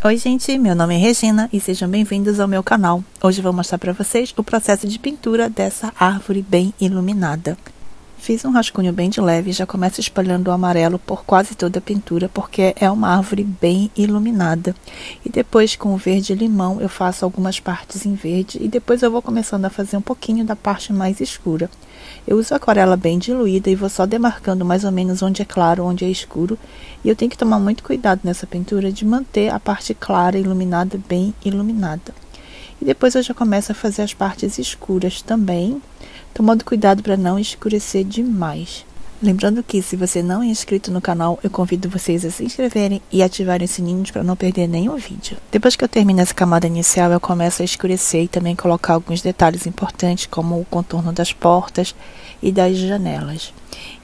Oi gente, meu nome é Regina e sejam bem-vindos ao meu canal. Hoje vou mostrar para vocês o processo de pintura dessa árvore bem iluminada. Fiz um rascunho bem de leve e já começo espalhando o amarelo por quase toda a pintura porque é uma árvore bem iluminada. E depois com o verde limão eu faço algumas partes em verde e depois eu vou começando a fazer um pouquinho da parte mais escura. Eu uso aquarela bem diluída e vou só demarcando mais ou menos onde é claro, onde é escuro. E eu tenho que tomar muito cuidado nessa pintura de manter a parte clara e iluminada bem iluminada. E depois eu já começo a fazer as partes escuras também, tomando cuidado para não escurecer demais. Lembrando que se você não é inscrito no canal, eu convido vocês a se inscreverem e ativarem os sininhos para não perder nenhum vídeo. Depois que eu termino essa camada inicial, eu começo a escurecer e também colocar alguns detalhes importantes, como o contorno das portas e das janelas.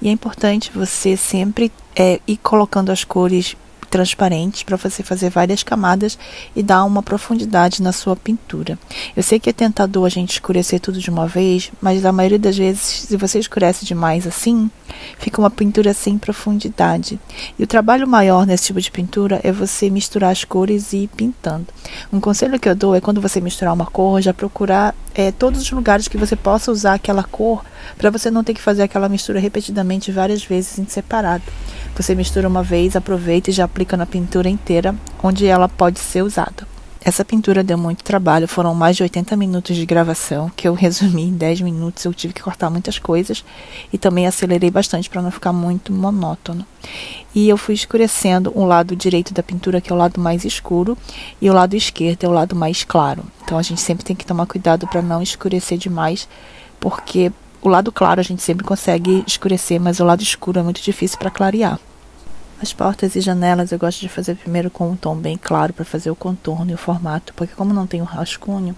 E é importante você sempre ir colocando as cores transparentes para você fazer várias camadas e dar uma profundidade na sua pintura. Eu sei que é tentador a gente escurecer tudo de uma vez, mas a maioria das vezes, se você escurece demais assim, fica uma pintura sem profundidade. E o trabalho maior nesse tipo de pintura é você misturar as cores e ir pintando. Um conselho que eu dou é quando você misturar uma cor, já procurar todos os lugares que você possa usar aquela cor, para você não ter que fazer aquela mistura repetidamente várias vezes em separado. Você mistura uma vez, aproveita e já aplica na pintura inteira, onde ela pode ser usada. Essa pintura deu muito trabalho, foram mais de 80 minutos de gravação, que eu resumi em 10 minutos, eu tive que cortar muitas coisas e também acelerei bastante para não ficar muito monótono. E eu fui escurecendo o lado direito da pintura, que é o lado mais escuro, e o lado esquerdo é o lado mais claro. Então a gente sempre tem que tomar cuidado para não escurecer demais, porque o lado claro a gente sempre consegue escurecer, mas o lado escuro é muito difícil para clarear. As portas e janelas eu gosto de fazer primeiro com um tom bem claro para fazer o contorno e o formato, porque como não tenho rascunho,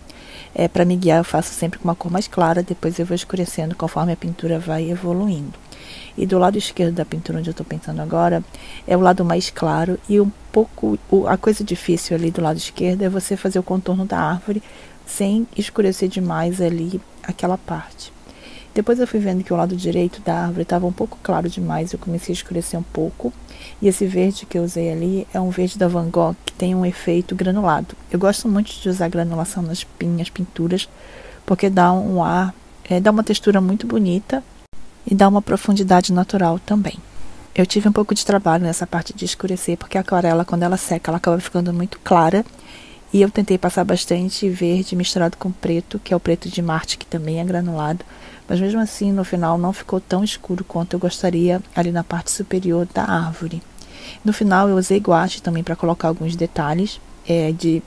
para me guiar eu faço sempre com uma cor mais clara, depois eu vou escurecendo conforme a pintura vai evoluindo. E do lado esquerdo da pintura, onde eu estou pintando agora, é o lado mais claro e a coisa difícil ali do lado esquerdo é você fazer o contorno da árvore sem escurecer demais ali aquela parte. Depois eu fui vendo que o lado direito da árvore estava um pouco claro demais, eu comecei a escurecer um pouco. E esse verde que eu usei ali é um verde da Van Gogh, que tem um efeito granulado. Eu gosto muito de usar granulação nas minhas pinturas, porque dá um ar, dá uma textura muito bonita e dá uma profundidade natural também. Eu tive um pouco de trabalho nessa parte de escurecer, porque a aquarela, quando ela seca, ela acaba ficando muito clara. E eu tentei passar bastante verde misturado com preto, que é o preto de Marte, que também é granulado. Mas mesmo assim, no final, não ficou tão escuro quanto eu gostaria ali na parte superior da árvore. No final, eu usei guache também para colocar alguns detalhes,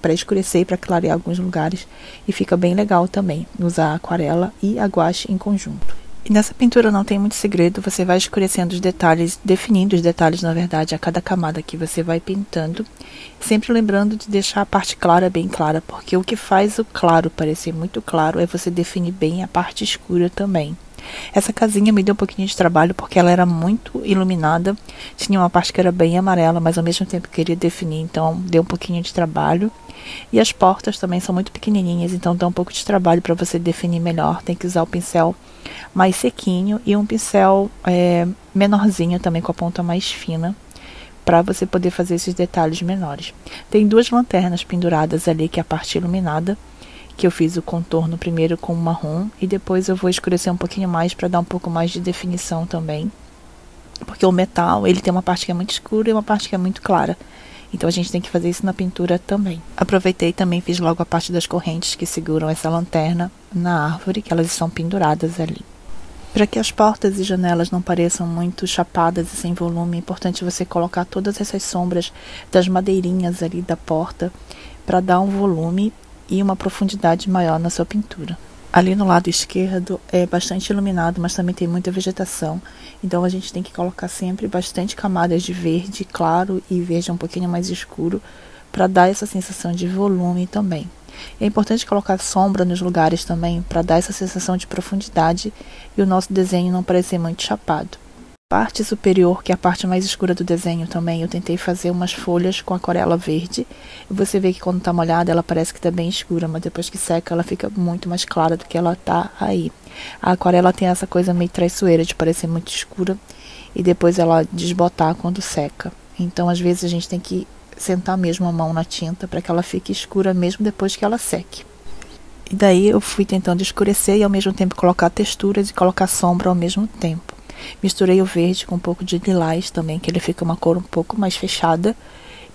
para escurecer e para clarear alguns lugares. E fica bem legal também usar a aquarela e a guache em conjunto. E nessa pintura não tem muito segredo, você vai escurecendo os detalhes, definindo os detalhes, na verdade, a cada camada que você vai pintando. Sempre lembrando de deixar a parte clara bem clara, porque o que faz o claro parecer muito claro é você definir bem a parte escura também. Essa casinha me deu um pouquinho de trabalho porque ela era muito iluminada, tinha uma parte que era bem amarela, mas ao mesmo tempo queria definir, então deu um pouquinho de trabalho. E as portas também são muito pequenininhas, então dá um pouco de trabalho para você definir melhor, tem que usar o pincel mais sequinho e um pincel menorzinho também com a ponta mais fina, para você poder fazer esses detalhes menores. Tem duas lanternas penduradas ali, que é a parte iluminada, que eu fiz o contorno primeiro com marrom e depois eu vou escurecer um pouquinho mais para dar um pouco mais de definição também, porque o metal ele tem uma parte que é muito escura e uma parte que é muito clara, então a gente tem que fazer isso na pintura também. Aproveitei e também fiz logo a parte das correntes que seguram essa lanterna na árvore, que elas estão penduradas ali. Para que as portas e janelas não pareçam muito chapadas e sem volume, é importante você colocar todas essas sombras das madeirinhas ali da porta para dar um volume e uma profundidade maior na sua pintura. Ali no lado esquerdo é bastante iluminado, mas também tem muita vegetação, então a gente tem que colocar sempre bastante camadas de verde claro e verde um pouquinho mais escuro para dar essa sensação de volume também. É importante colocar sombra nos lugares também para dar essa sensação de profundidade e o nosso desenho não parecer muito chapado. Parte superior, que é a parte mais escura do desenho também, eu tentei fazer umas folhas com aquarela verde. E você vê que quando está molhada ela parece que está bem escura, mas depois que seca ela fica muito mais clara do que ela está aí. A aquarela tem essa coisa meio traiçoeira de parecer muito escura e depois ela desbotar quando seca. Então às vezes a gente tem que sentar mesmo a mão na tinta para que ela fique escura mesmo depois que ela seque. E daí eu fui tentando escurecer e ao mesmo tempo colocar texturas e colocar sombra ao mesmo tempo. Misturei o verde com um pouco de lilás também, que ele fica uma cor um pouco mais fechada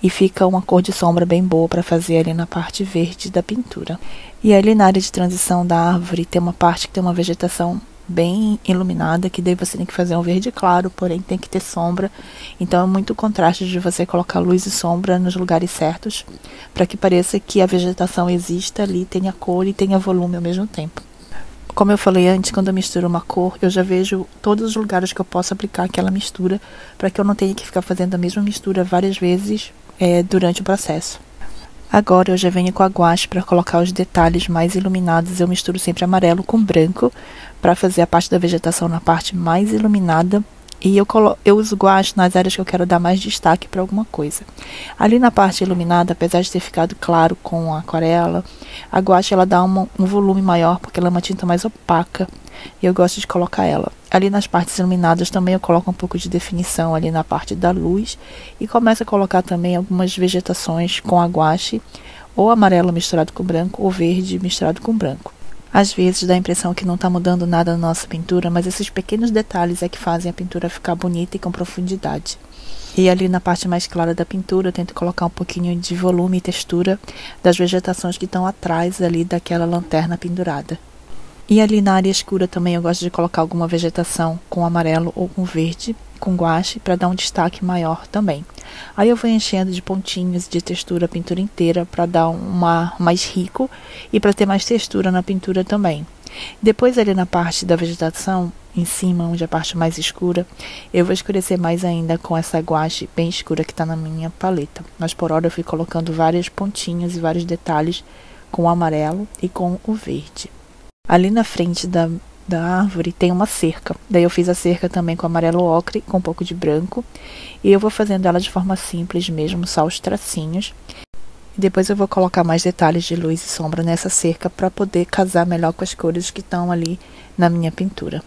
e fica uma cor de sombra bem boa para fazer ali na parte verde da pintura. E ali na área de transição da árvore tem uma parte que tem uma vegetação bem iluminada, que daí você tem que fazer um verde claro, porém tem que ter sombra. Então é muito contraste de você colocar luz e sombra nos lugares certos, para que pareça que a vegetação exista ali, tenha cor e tenha volume ao mesmo tempo. Como eu falei antes, quando eu misturo uma cor, eu já vejo todos os lugares que eu posso aplicar aquela mistura, para que eu não tenha que ficar fazendo a mesma mistura várias vezes durante o processo. Agora eu já venho com a guache para colocar os detalhes mais iluminados. Eu misturo sempre amarelo com branco para fazer a parte da vegetação na parte mais iluminada. E eu uso guache nas áreas que eu quero dar mais destaque para alguma coisa. Ali na parte iluminada, apesar de ter ficado claro com a aquarela, a guache ela dá um volume maior porque ela é uma tinta mais opaca e eu gosto de colocar ela. Ali nas partes iluminadas também eu coloco um pouco de definição ali na parte da luz e começo a colocar também algumas vegetações com a guache, ou amarelo misturado com branco ou verde misturado com branco. Às vezes dá a impressão que não está mudando nada na nossa pintura, mas esses pequenos detalhes é que fazem a pintura ficar bonita e com profundidade. E ali na parte mais clara da pintura eu tento colocar um pouquinho de volume e textura das vegetações que estão atrás ali daquela lanterna pendurada. E ali na área escura também eu gosto de colocar alguma vegetação com amarelo ou com verde, com guache, para dar um destaque maior também. Aí eu vou enchendo de pontinhos de textura a pintura inteira para dar um ar mais rico e para ter mais textura na pintura também. Depois ali na parte da vegetação, em cima, onde a parte mais escura, eu vou escurecer mais ainda com essa guache bem escura que está na minha paleta. Mas por hora eu fui colocando vários pontinhos e vários detalhes com o amarelo e com o verde. Ali na frente da árvore tem uma cerca. Daí eu fiz a cerca também com amarelo ocre, com um pouco de branco. E eu vou fazendo ela de forma simples mesmo, só os tracinhos. E depois eu vou colocar mais detalhes de luz e sombra nessa cerca para poder casar melhor com as cores que estão ali na minha pintura.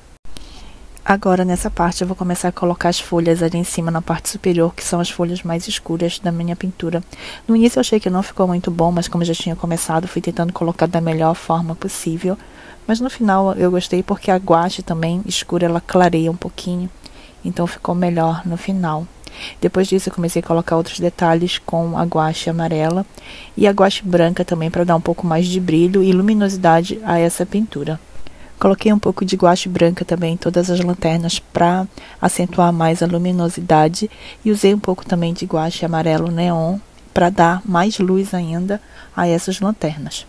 Agora nessa parte eu vou começar a colocar as folhas ali em cima na parte superior, que são as folhas mais escuras da minha pintura. No início eu achei que não ficou muito bom, mas como eu já tinha começado, fui tentando colocar da melhor forma possível. Mas no final eu gostei porque a guache também escura, ela clareia um pouquinho, então ficou melhor no final. Depois disso eu comecei a colocar outros detalhes com a guache amarela e a guache branca também para dar um pouco mais de brilho e luminosidade a essa pintura. Coloquei um pouco de guache branca também em todas as lanternas para acentuar mais a luminosidade e usei um pouco também de guache amarelo neon para dar mais luz ainda a essas lanternas.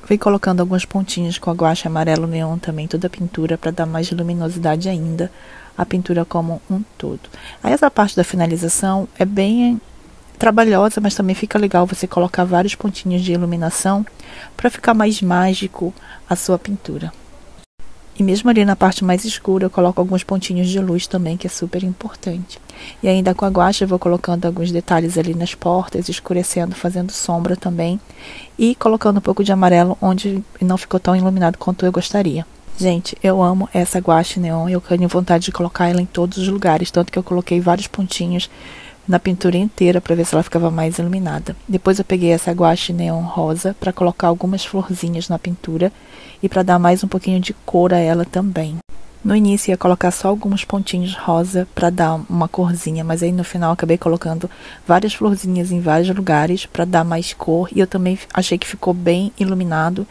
Fui colocando alguns pontinhos com a guache amarelo neon também, toda a pintura, para dar mais luminosidade ainda à pintura como um todo. Aí essa parte da finalização é bem trabalhosa, mas também fica legal você colocar vários pontinhos de iluminação para ficar mais mágico a sua pintura. E mesmo ali na parte mais escura eu coloco alguns pontinhos de luz também, que é super importante. E ainda com a guache eu vou colocando alguns detalhes ali nas portas, escurecendo, fazendo sombra também. E colocando um pouco de amarelo onde não ficou tão iluminado quanto eu gostaria. Gente, eu amo essa guache neon, eu tenho vontade de colocar ela em todos os lugares, tanto que eu coloquei vários pontinhos na pintura inteira para ver se ela ficava mais iluminada. Depois eu peguei essa guache neon rosa para colocar algumas florzinhas na pintura e para dar mais um pouquinho de cor a ela também. No início ia colocar só alguns pontinhos rosa para dar uma corzinha, mas aí no final acabei colocando várias florzinhas em vários lugares para dar mais cor e eu também achei que ficou bem iluminado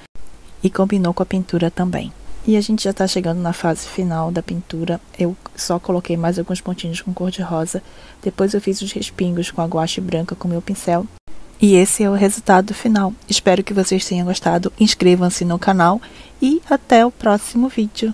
e combinou com a pintura também. E a gente já está chegando na fase final da pintura. Eu só coloquei mais alguns pontinhos com cor de rosa. Depois eu fiz os respingos com a guache branca com meu pincel. E esse é o resultado final. Espero que vocês tenham gostado. Inscrevam-se no canal e até o próximo vídeo.